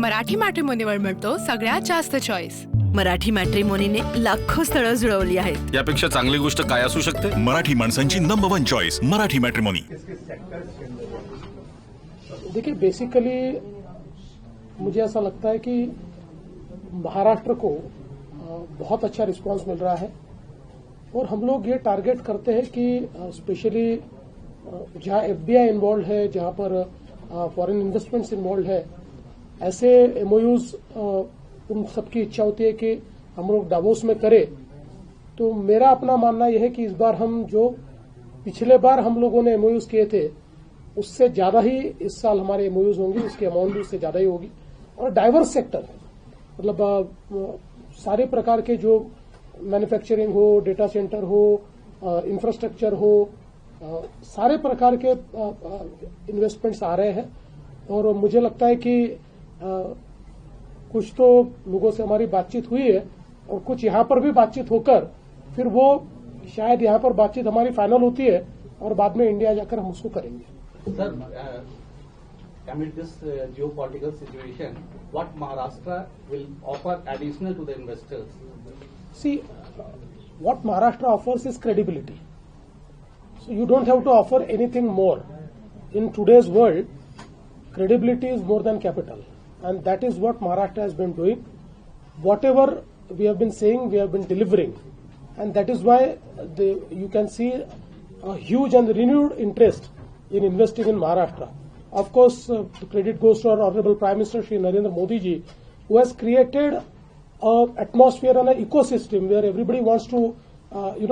मराठी मॅट्रिमोनीवर मिळतो सगळ्यात जास्त चॉईस। मराठी मॅट्रिमोनीने लाखो स्थळं जुळवली आहेत। यापेक्षा चांगली गोष्ट काय असू शकते? मराठी माणसांची नंबर 1 चॉईस मराठी मॅट्रिमोनी। देखिए, बेसिकली मुझे ऐसा लगता है कि महाराष्ट्र को बहुत अच्छा रिस्पांस मिल रहा है और हम लोग ये टारगेट करते हैं कि स्पेशली जहां एफडीआई इन्वॉल्व है, जहां पर फॉरेन इन्वेस्टमेंट्स इन्वॉल्व है, ऐसे एमओयूज उन सबकी इच्छा होती है कि हम लोग डावोस में करें। तो मेरा अपना मानना यह है कि इस बार हम जो पिछले बार हम लोगों ने एमओयूज किए थे उससे ज्यादा ही इस साल हमारे एमओयूज होंगे, उसकी अमाउंट भी उससे ज्यादा ही होगी। और डाइवर्स सेक्टर, मतलब सारे प्रकार के जो मैन्युफैक्चरिंग हो, डेटा सेंटर हो, इंफ्रास्ट्रक्चर हो, सारे प्रकार के इन्वेस्टमेंट्स आ रहे हैं। और मुझे लगता है कि कुछ तो लोगों से हमारी बातचीत हुई है और कुछ यहां पर भी बातचीत होकर फिर वो शायद यहां पर बातचीत हमारी फाइनल होती है और बाद में इंडिया जाकर हम उसको करेंगे। Sir, amid this geopolitical situation, what Maharashtra will offer additional to the investors? See, what Maharashtra offers is credibility. So you don't have to offer anything more. In today's world, credibility is more than capital, and that is what Maharashtra has been doing. Whatever we have been saying, we have been delivering, and that is why you can see a huge and renewed interest in investing in Maharashtra. Of course, the credit goes to our Honorable Prime Minister Shri Narendra Modi ji, who has created an atmosphere and an ecosystem where everybody wants to,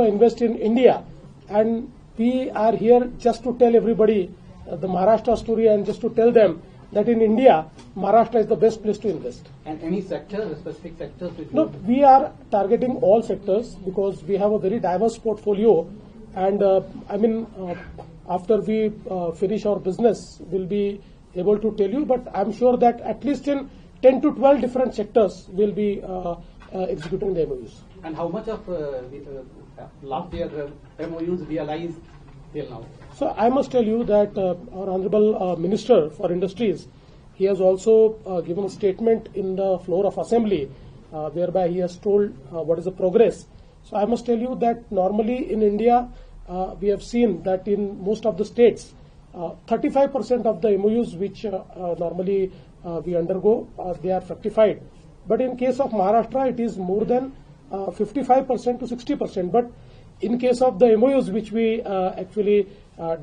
invest in India. And we are here just to tell everybody the Maharashtra story and just to tell them that in India, Maharashtra is the best place to invest. And any sector, specific sectors? No, we are targeting all sectors because we have a very diverse portfolio. And after we finish our business, we'll be able to tell you. But I'm sure that at least in 10 to 12 different sectors, we'll be executing the MOUs. And how much of last year MOUs realized till now? So I must tell you that our Honorable Minister for Industries, he has also given a statement in the floor of Assembly whereby he has told what is the progress. So I must tell you that normally in India, we have seen that in most of the states, 35% of the MOUs which normally we undergo, they are fructified. But in case of Maharashtra, it is more than 55% to 60%. But in case of the MOUs which we actually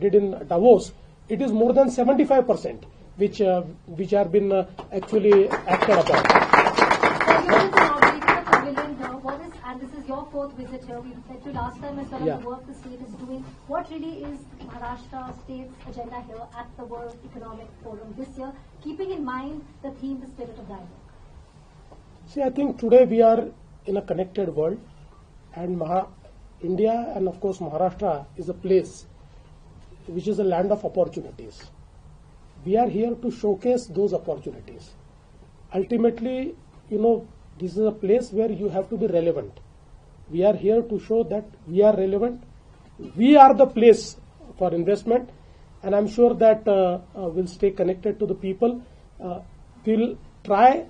did in Davos, it is more than 75%, which have been actually acted upon. And this is your fourth visit here. We said to last time as well as the work the state is doing. What really is Maharashtra state's agenda here at the World Economic Forum this year, keeping in mind the theme, the spirit of dialogue? See, I think today we are in a connected world, and India and of course Maharashtra is a place which is a land of opportunities. We are here to showcase those opportunities. Ultimately, this is a place where you have to be relevant. We are here to show that we are relevant. We are the place for investment, and I'm sure that we'll stay connected to the people. We'll try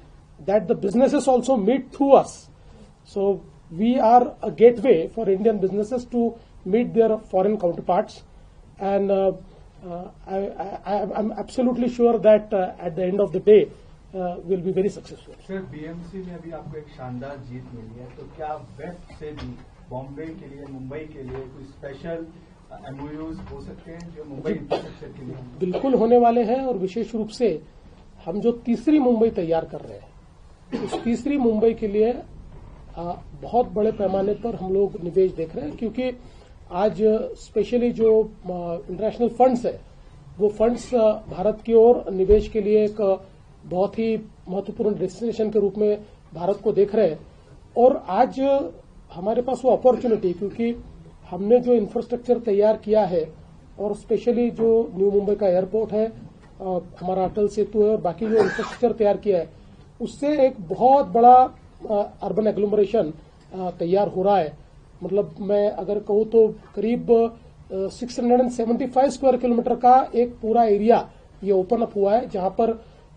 that the businesses also meet through us. So we are a gateway for Indian businesses to meet their foreign counterparts, and I'm absolutely sure that at the end of the day, will be very successful. Sir, BMC में अभी आपको एक शानदार जीत मिली है, तो क्या waste से भी बॉम्बे के लिए, मुंबई के लिए कोई स्पेशल एमओयूज हो सकते हैं जो मुंबई इंफ्रास्ट्रक्चर के लिए? बिल्कुल होने वाले हैं, और विशेष रूप से हम जो तीसरी मुंबई तैयार कर रहे हैं, उस तीसरी मुंबई के लिए बहुत बड़े पैमाने पर हम लोग निवेश देख रहे हैं, क्योंकि आज स्पेशली जो इंटरनेशनल फंड्स है, वो फंड्स भारत की ओर निवेश के लिए एक बहुत ही महत्वपूर्ण डेस्टिनेशन के रूप में भारत को देख रहे हैं। और आज हमारे पास वो अपॉर्चुनिटी, क्योंकि हमने जो इंफ्रास्ट्रक्चर तैयार किया है, और स्पेशली जो न्यू मुंबई का एयरपोर्ट है, हमारा अटल सेतु है, और बाकी जो इंफ्रास्ट्रक्चर तैयार किया है, उससे एक बहुत बड़ा अर्बन एग्लोमरेशन तैयार हो रहा है। मतलब मैं अगर कहूं तो करीब 675 स्क्वायर किलोमीटर का एक पूरा एरिया ये ओपन अप हुआ है, जहां पर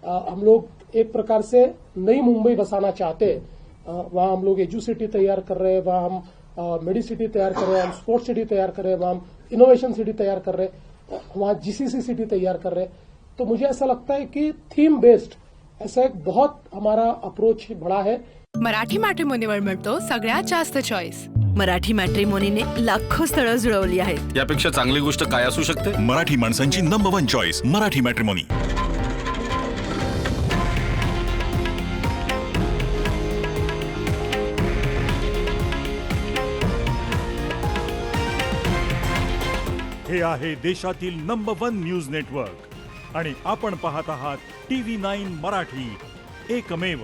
हम लोग एक प्रकार से नई मुंबई बसाना चाहते हैं। वहां हम लोग एजू सिटी तैयार कर रहे हैं, वहां हम मेडी सिटी तैयार कर रहे हैं, हम स्पोर्ट्स सिटी तैयार कर रहे हैं, वहां हम इनोवेशन सिटी तैयार कर रहे हैं, वहां जीसीसी सिटी तैयार कर रहे हैं। तो मुझे ऐसा लगता है कि थीम बेस्ड ऐसा एक बहुत हमारा अप्रोच बड़ा है। मराठी मॅट्रिमोनीवर मिळतो सगळ्यात जास्त चॉईस. मराठी मॅट्रिमोनीने लाखो स्थळं जुळवली आहेत. यापेक्षा चांगली गोष्ट काय असू शकते? मराठी माणसांची नंबर 1 चॉईस मराठी मॅट्रिमोनी. हे आहे देशातील नंबर 1 न्यूज नेटवर्क आणि आपण पाहत आहात TV9 मराठी, एकमेव.